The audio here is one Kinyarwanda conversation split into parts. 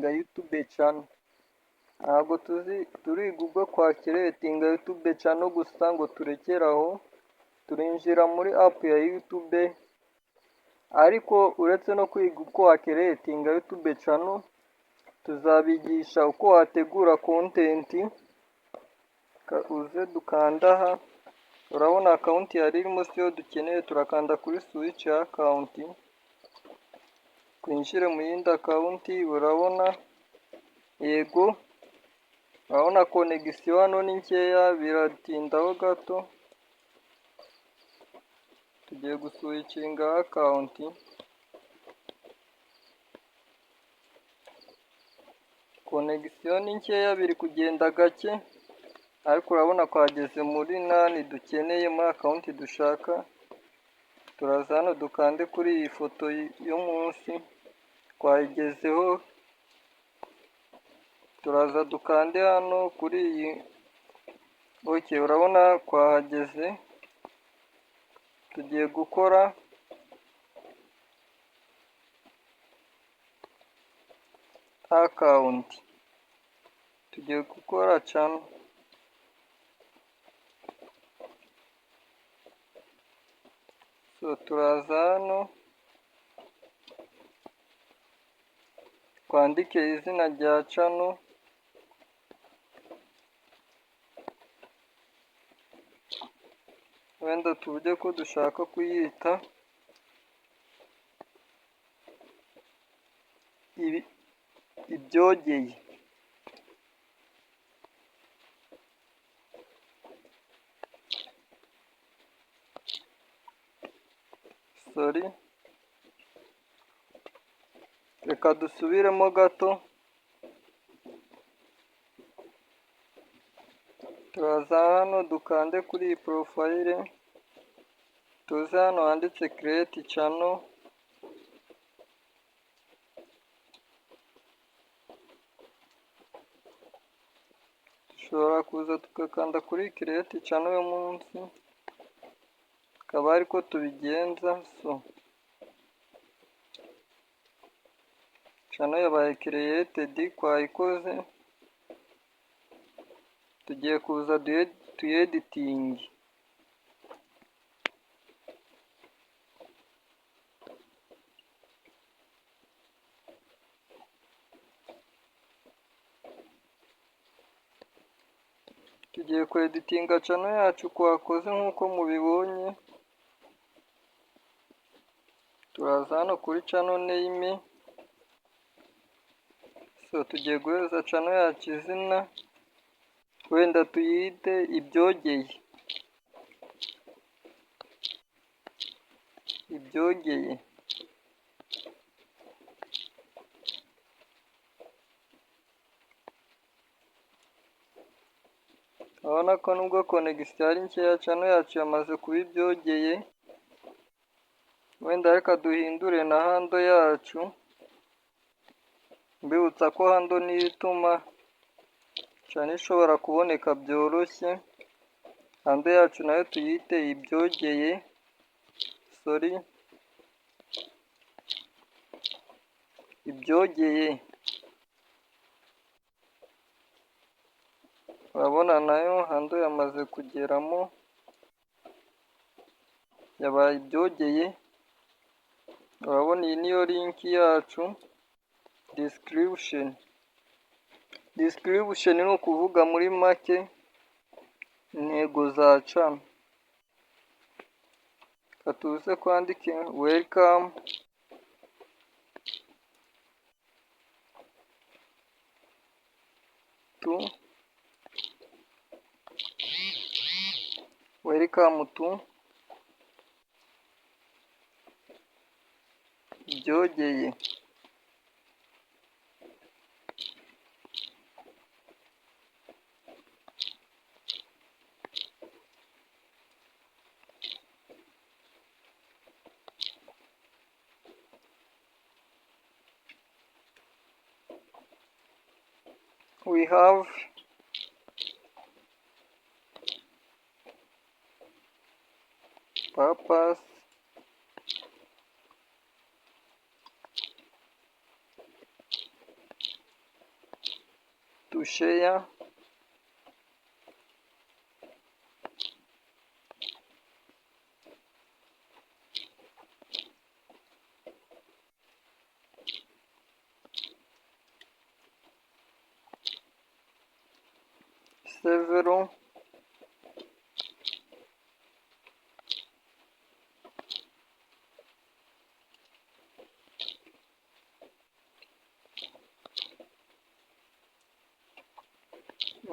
YouTube channel. Ntabwo turiga ubwo kwakiretinga YouTube channel gusa ngo turekere aho, turinjira muri app ya YouTube, ariko uretse no kwiga uko wakiretinga YouTube channel, tuzabigisha uko wategura content. Uze dukanda aha, urabona account yari irimo siyo dukeneye, turakanda kuri switch ya account, twinjire mu yindi account, urabona yego, urabona connection hano ni nkeya, biratindaho gato. Tugiye guswitchinga account, connection ni nkeya, biri kugenda gake, ariko urabona kwageze muri nani dukeneye muri account dushaka. Turaza hano dukande kuri iyi foto yo munsi, twayigezeho. Turaza dukande hano kuri iyi, okay, urabona kwahageze. Tugiye gukora account, tugiye gukora channel. So turaza hano twandike izina rya channel, wenda tuvuge ko dushaka kuyita ibyogeye. Sorry, reka dusubiremo gato. Turaza hano dukande kuri iyi profile, tuze hano handitse create channel, dushobora kuza tugakanda kuri create channel yo munsi, akaba ariko tubigenza. So channel yabaye created, twayikoze. Tugiye kuza editing. Tugiye editinga channel yacu kwakoze nkuko mubibonye. Turaza hano kuri channel name. So tugiye guhereza channel yacu izina, wenda tuyite ibyogeye. Ibyogeye. Urabona ko nubwo connection ari nkeya, channel yacu yamaze kuba ibyogeye. Wenda reka duhindure na handle yacu. Mbibutsa ko handle niyo ituma channel ishobora kuboneka byoroshye. Handle yacu nayo tuyite ibyogeye. Sorry, ibyogeye. Urabona nayo handle yamaze kugeramo, yabaye ibyogeye. Urabona iyi niyo link yacu. Description ni ukuvuga muri make intego za channel. Katuze kwandike welcome to ibyogeye. We have purpose, to share. Several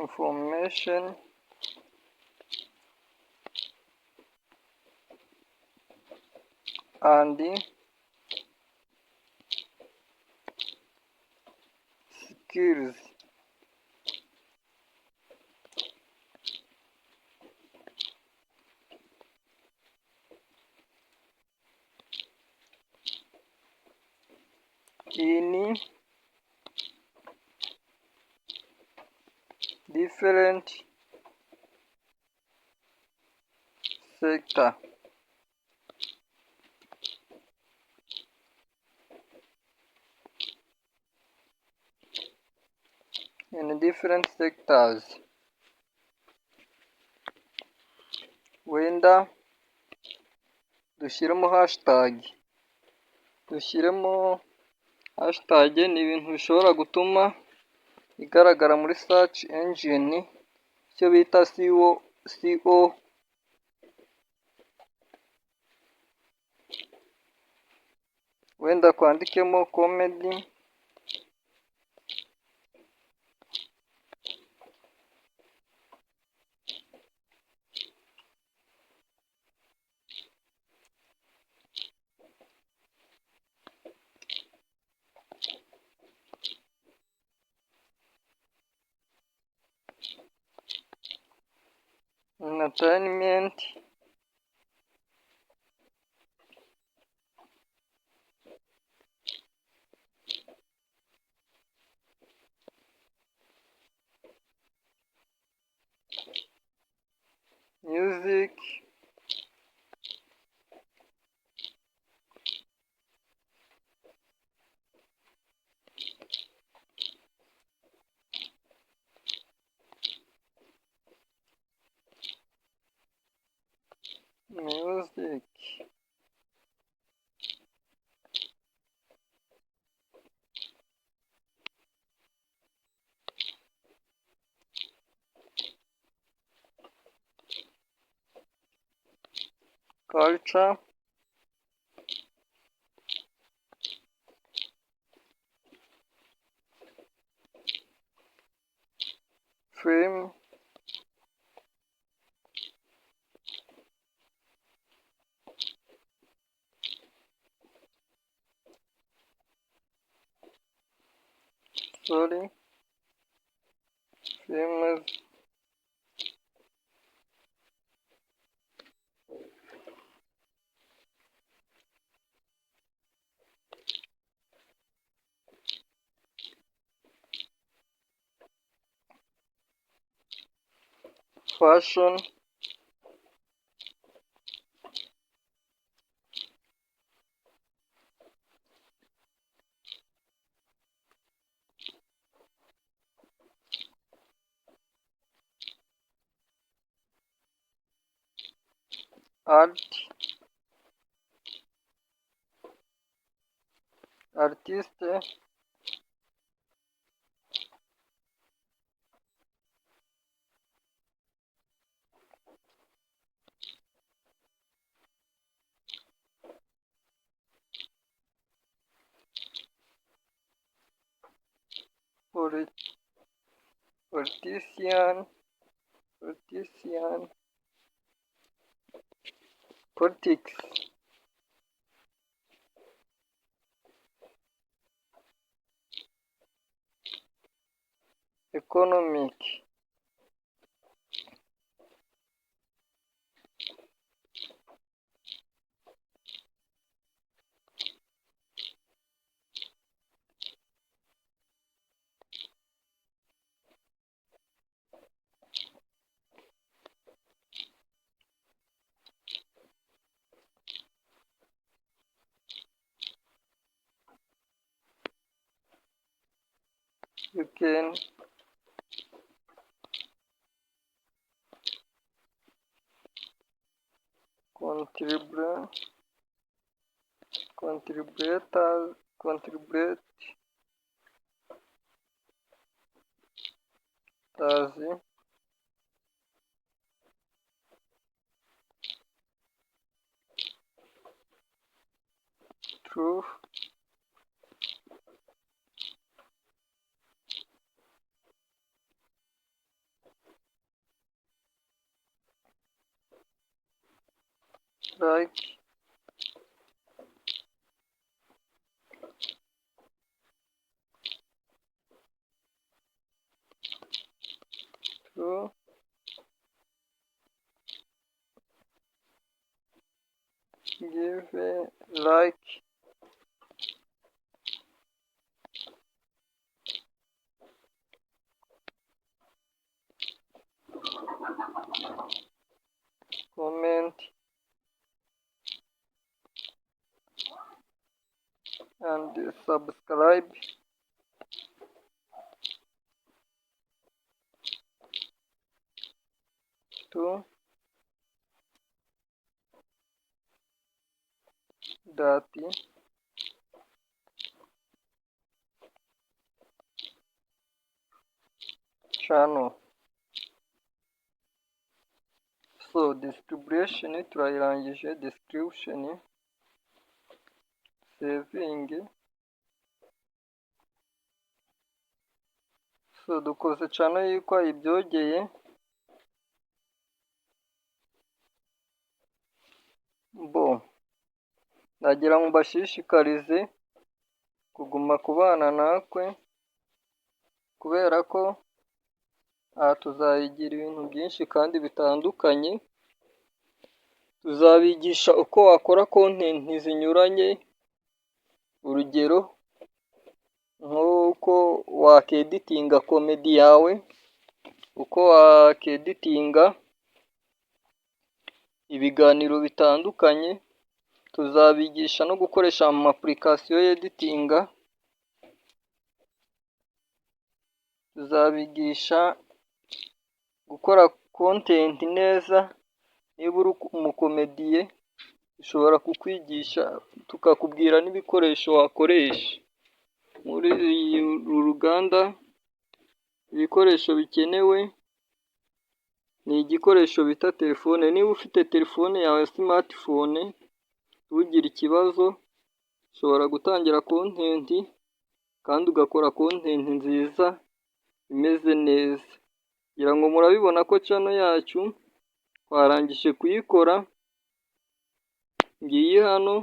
information and skills. In different sector. In different sectors. Wenda dushyiremo hashtag. Dushyiremo hashtag ni ibintu bishobora gutuma igaragara muri search engine, icyo bita SEO. Wenda kwandikemo comedy, entertainment, music, music, culture, film, sorry, films, fashion, art, artist, politician, politics, economic, you can contributors through like to give a like comment and subscribe to that channel. So distribution turayirangije, description, saving. So dukoze channel yitwa Ibyogeye. Bo ndagira ngo mbashishikarize kuguma kubana natwe, kubera ko aha tuzayigira ibintu byinshi kandi bitandukanye. Tuzabigisha uko wakora content zinyuranye, urugero nk'uko wakeditinga komedi yawe, uko wakeditinga ibiganiro bitandukanye. Tuzabigisha no gukoresha ama application y'editinga. Tuzabigisha gukora content neza. Niba uri umukomediye dushobora kukwigisha, tukakubwira n'ibikoresho wakoresha. Muri uru ruganda ibikoresho bikenewe ni igikoresho bita telefone. Niba ufite telefone yawe smartphone ntugire ikibazo, ushobora gutangira content kandi ugakora content nziza imeze neza. Ngira ngo murabibona ko channel yacu twarangije kuyikora. Ngiye hano,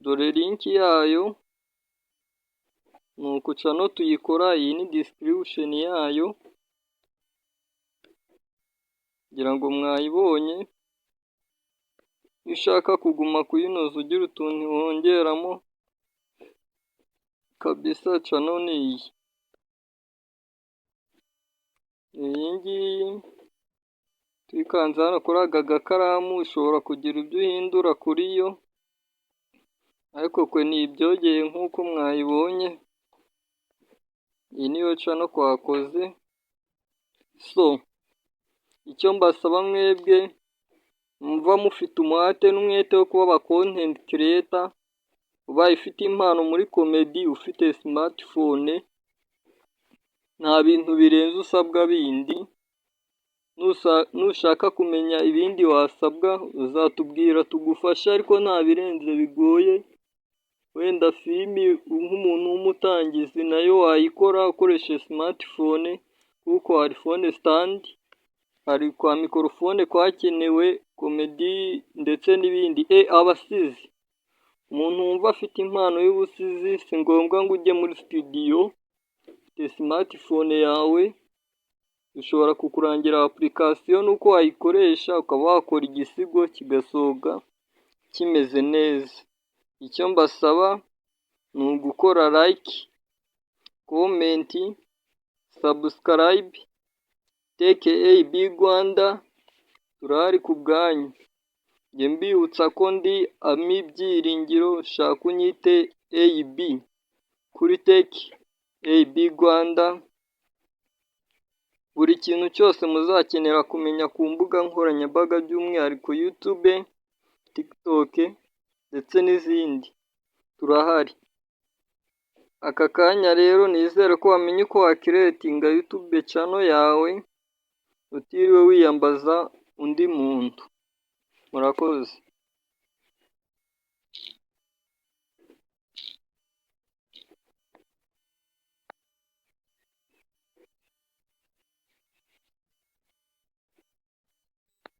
dore link yayo. Nuko channel tuyikora, iyi ni description yayo. Ngira ngo mwayibonye. Iyo ushaka kuguma kuyinoza ugira utuntu wongeramo kabisa, channel ni iyi. Iyi ngiyi twikanze hano kuri aka gakaramu ushobora kugira ibyo uhindura kuri yo, ariko kwe ni Ibyogeye nk'uko mwayibonye. Iyi niyo channel twakoze. So icyo mbasaba mwebwe, mva mufite umuhate n'umwete wo kuba aba content creator. Ubaye ufite impano muri comedy, ufite smartphone, nta bintu birenze usabwa bindi. Nushaka kumenya ibindi wasabwa uzatubwira tugufasha, ariko nta birenze bigoye. Wenda filimi nk'umuntu w'umutangizi nayo wayikora ukoresheje smartphone, kuko hari phone stand, hari kwa microphone kwakenewe comedy ndetse n'ibindi. Abasizi, umuntu wumva afite impano y'ubusizi si ngombwa ngo ujye muri studio. Ufite smartphone yawe ushobora kukurangira application nuko wayikoresha ukaba wakora igisigo kigasohoka kimeze neza. Icyo mbasaba ni ugukora like, comment, subscribe. TKAB Rwanda turahari ku bwanyu. Njye mbibutsa ko ndi Ami Byiringiro, shaka unyite AB kuri TKAB Rwanda. Buri kintu cyose muzakenera kumenya ku mbuga nkoranyambaga by'umwihariko YouTube, tikitoke ndetse n'izindi turahari. Aka kanya rero nizere ko wamenye uko wakiretinga yutube cano yawe utiriwe wiyambaza undi muntu. Murakoze.